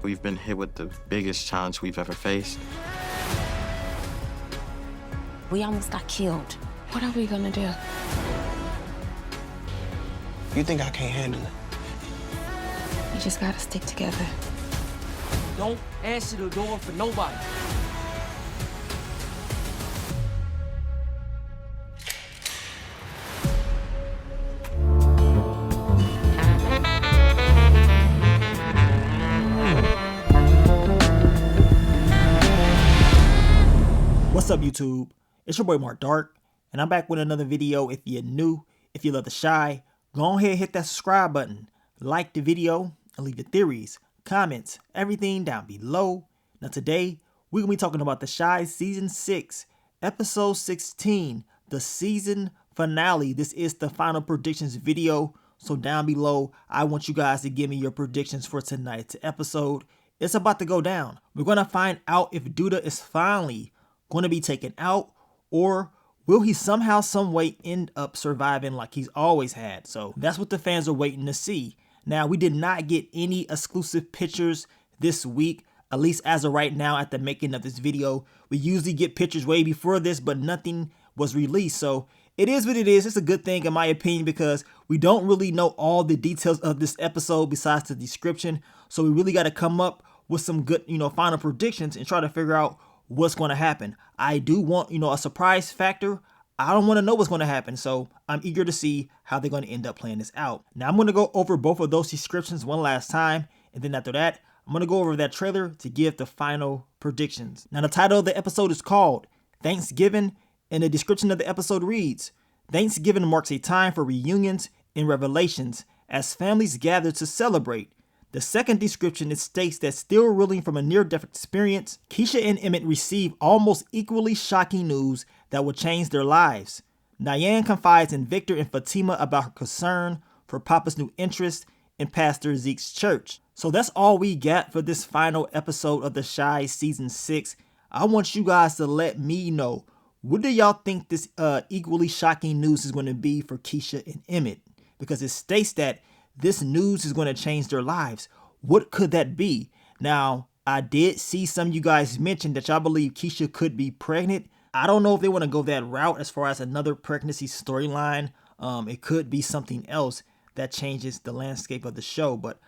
We've been hit with the biggest challenge we've ever faced. We almost got killed. What are we gonna do? You think I can't handle it? We just gotta stick together. Don't answer the door for nobody. What's up, YouTube? It's your boy Mark Dark, and I'm back with another video. If you're new, if you love the Shy, go ahead and hit that subscribe button, like the video, and leave your theories, comments, everything down below. Now today, we're going to be talking about the Shy Season 6, Episode 16, the season finale. This is the final predictions video, so down below, I want you guys to give me your predictions for tonight's episode. It's about to go down. We're going to find out if Douda is finally going to be taken out, or will he somehow, some way end up surviving like he's always had? So that's what the fans are waiting to see. Now, we did not get any exclusive pictures this week, at least as of right now at the making of this video. We usually get pictures way before this, but nothing was released. So it is what it is. It's a good thing in my opinion, because we don't really know all the details of this episode besides the description. So we really got to come up with some good, final predictions and try to figure out what's going to happen. I do want, a surprise factor. I don't want to know what's going to happen, so I'm eager to see how they're going to end up playing this out. Now, I'm going to go over both of those descriptions one last time, and then after that, I'm going to go over that trailer to give the final predictions. Now, the title of the episode is called Thanksgiving, and the description of the episode reads, Thanksgiving marks a time for reunions and revelations as families gather to celebrate. The second description states that still reeling from a near-death experience, Keisha and Emmett receive almost equally shocking news that will change their lives. Diane confides in Victor and Fatima about her concern for Papa's new interest in Pastor Zeke's church. So that's all we got for this final episode of The Shy Season 6. I want you guys to let me know, what do y'all think this equally shocking news is going to be for Keisha and Emmett? Because it states that this news is going to change their lives. What could that be? Now, I did see some of you guys mention that y'all believe Keisha could be pregnant. I don't know if they want to go that route as far as another pregnancy storyline. It could be something else that changes the landscape of the show, but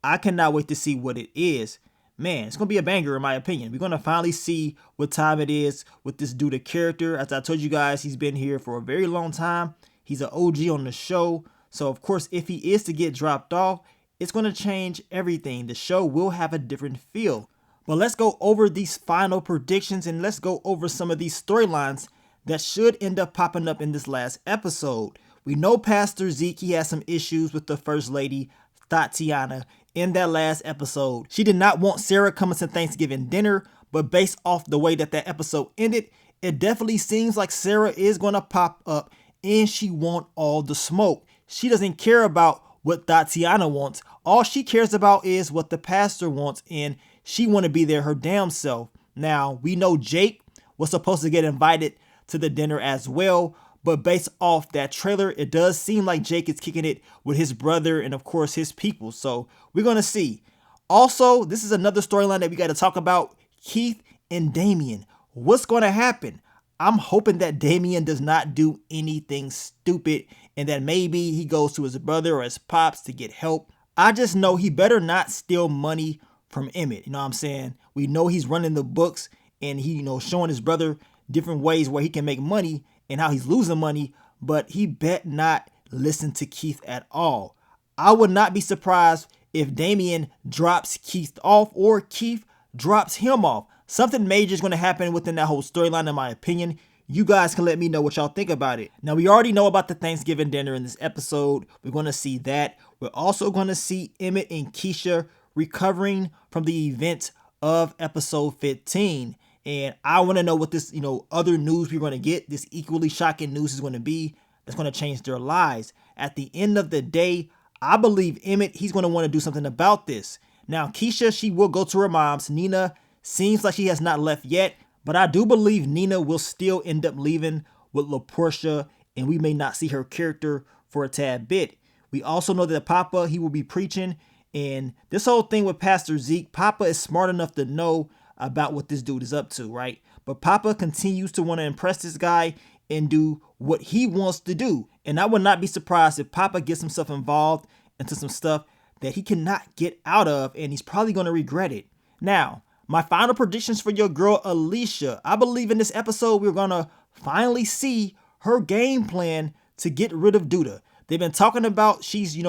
I cannot wait to see what it is. Man, it's going to be a banger in my opinion. We're going to finally see what time it is with this Douda character. As I told you guys, he's been here for a very long time. He's an OG on the show. So, of course, if he is to get dropped off, it's going to change everything. The show will have a different feel. But let's go over these final predictions, and let's go over some of these storylines that should end up popping up in this last episode. We know Pastor Zeke, he has some issues with the First Lady, Tatiana, in that last episode. She did not want Sarah coming to Thanksgiving dinner, but based off the way that episode ended, it definitely seems like Sarah is going to pop up and she wants all the smoke. She doesn't care about what Tatiana wants. All she cares about is what the pastor wants, and she want to be there her damn self. Now, we know Jake was supposed to get invited to the dinner as well, but based off that trailer, it does seem like Jake is kicking it with his brother and, of course, his people. So we're going to see. Also, this is another storyline that we got to talk about. Keith and Damien. What's going to happen? I'm hoping that Damien does not do anything stupid and that maybe he goes to his brother or his pops to get help. I just know he better not steal money from Emmett. You know what I'm saying? We know he's running the books and he, showing his brother different ways where he can make money and how he's losing money, but he bet not listen to Keith at all. I would not be surprised if Damien drops Keith off or Keith drops him off. Something major is going to happen within that whole storyline, in my opinion. You guys can let me know what y'all think about it. Now, we already know about the Thanksgiving dinner in this episode. We're going to see that. We're also going to see Emmett and Keisha recovering from the events of episode 15. And I want to know what this, other news we're going to get, this equally shocking news is going to be that's going to change their lives. At the end of the day, I believe Emmett, he's going to want to do something about this. Now, Keisha, she will go to her mom's. Nina seems like she has not left yet, but I do believe Nina will still end up leaving with LaPortia, and we may not see her character for a tad bit. We also know that Papa, he will be preaching, And this whole thing with Pastor Zeke, Papa is smart enough to know about what this dude is up to, right? But Papa continues to want to impress this guy and do what he wants to do. And I would not be surprised if Papa gets himself involved into some stuff that he cannot get out of, and he's probably going to regret it. Now, my final predictions for your girl, Alicia. I believe in this episode, we're going to finally see her game plan to get rid of Douda. They've been talking about she's,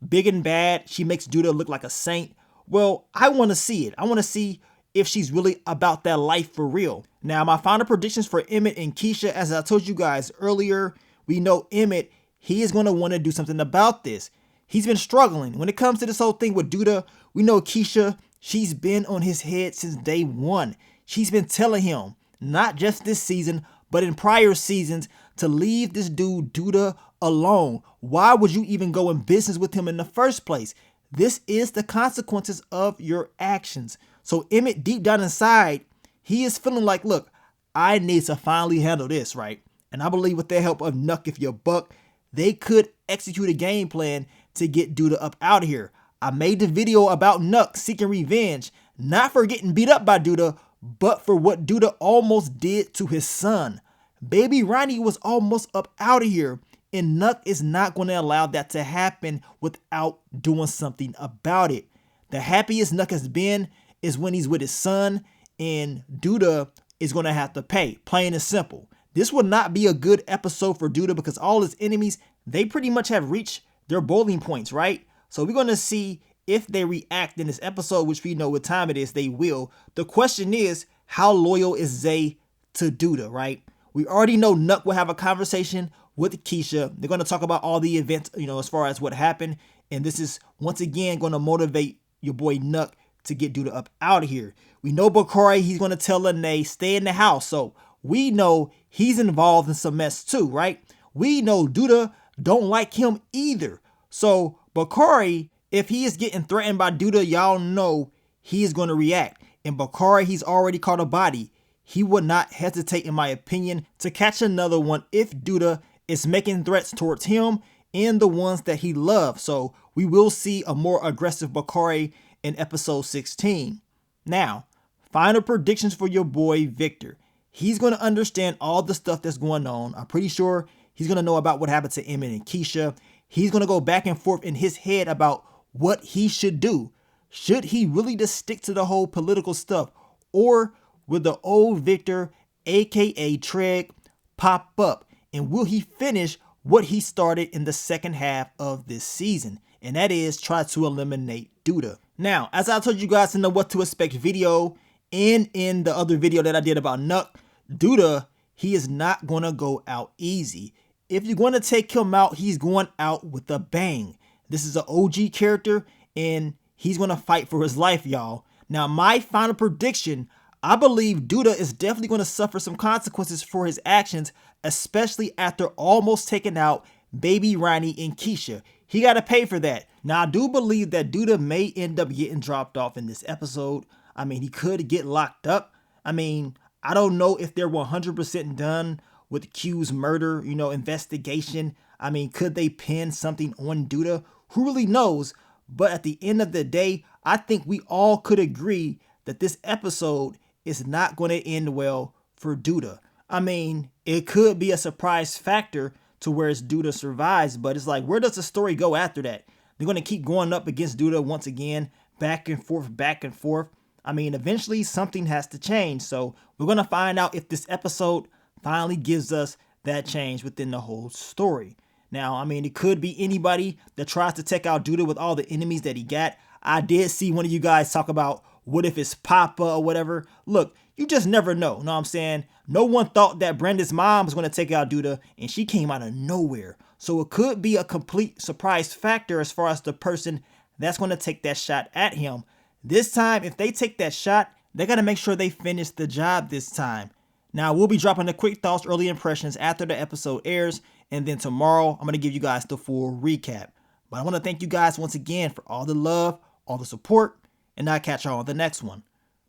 big and bad. She makes Douda look like a saint. Well, I want to see it. I want to see if she's really about that life for real. Now, my final predictions for Emmett and Keisha, as I told you guys earlier, we know Emmett, he is going to want to do something about this. He's been struggling. When it comes to this whole thing with Douda, we know Keisha, she's been on his head since day one. She's been telling him, not just this season, but in prior seasons, to leave this dude Douda alone. Why would you even go in business with him in the first place? This is the consequences of your actions. So Emmett, deep down inside, he is feeling like, look, I need to finally handle this, right? And I believe with the help of Nuck If You Buck, they could execute a game plan to get Douda up out of here. I made the video about Nuck seeking revenge, not for getting beat up by Douda, but for what Douda almost did to his son. Baby Ronnie was almost up out of here, and Nuck is not going to allow that to happen without doing something about it. The happiest Nuck has been is when he's with his son, and Douda is going to have to pay, plain and simple. This will not be a good episode for Douda because all his enemies, they pretty much have reached their boiling points, right? So we're going to see if they react in this episode, which we know what time it is, they will. The question is, how loyal is Zay to Douda, right? We already know Nuck will have a conversation with Keisha. They're going to talk about all the events, as far as what happened. And this is, once again, going to motivate your boy Nuck to get Douda up out of here. We know Bakari, he's going to tell Lene, stay in the house. So we know he's involved in some mess too, right? We know Douda don't like him either. So Bakari, if he is getting threatened by Douda, y'all know he is going to react. And Bakari, he's already caught a body. He would not hesitate, in my opinion, to catch another one if Douda is making threats towards him and the ones that he loves. So we will see a more aggressive Bakari in episode 16. Now, final predictions for your boy Victor. He's going to understand all the stuff that's going on. I'm pretty sure he's going to know about what happened to Emmett and Keisha. He's going to go back and forth in his head about what he should do. Should he really just stick to the whole political stuff? Or will the old Victor, aka Treg, pop up? And will he finish what he started in the second half of this season? And that is try to eliminate Douda. Now, as I told you guys in the What to Expect video and in the other video that I did about Nuck, Douda, he is not going to go out easy. If you're going to take him out, he's going out with a bang. This is an OG character, and he's going to fight for his life, y'all. Now, my final prediction, I believe Douda is definitely going to suffer some consequences for his actions, especially after almost taking out Baby Ronnie and Keisha. He got to pay for that. Now, I do believe that Douda may end up getting dropped off in this episode. I mean, he could get locked up. I mean, I don't know if they're 100% done with Q's murder, investigation. I mean, could they pin something on Douda? Who really knows? But at the end of the day, I think we all could agree that this episode is not going to end well for Douda. I mean, it could be a surprise factor to where Douda survives, but it's like, where does the story go after that? They're going to keep going up against Douda once again, back and forth, back and forth. I mean, eventually something has to change. So we're going to find out if this episode finally gives us that change within the whole story. Now, I mean, it could be anybody that tries to take out Douda with all the enemies that he got. I did see one of you guys talk about what if it's Papa or whatever. Look, you just never know. Know what I'm saying? No one thought that Brenda's mom was going to take out Douda, and she came out of nowhere. So it could be a complete surprise factor as far as the person that's going to take that shot at him. This time, if they take that shot, they got to make sure they finish the job this time. Now, we'll be dropping the quick thoughts, early impressions after the episode airs. And then tomorrow, I'm going to give you guys the full recap. But I want to thank you guys once again for all the love, all the support, and I'll catch y'all on the next one.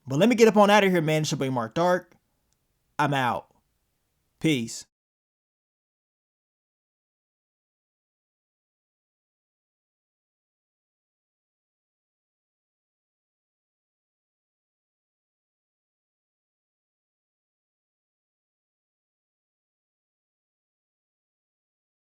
But let me get up on out of here, man. It's your boy Mark Dark. I'm out. Peace.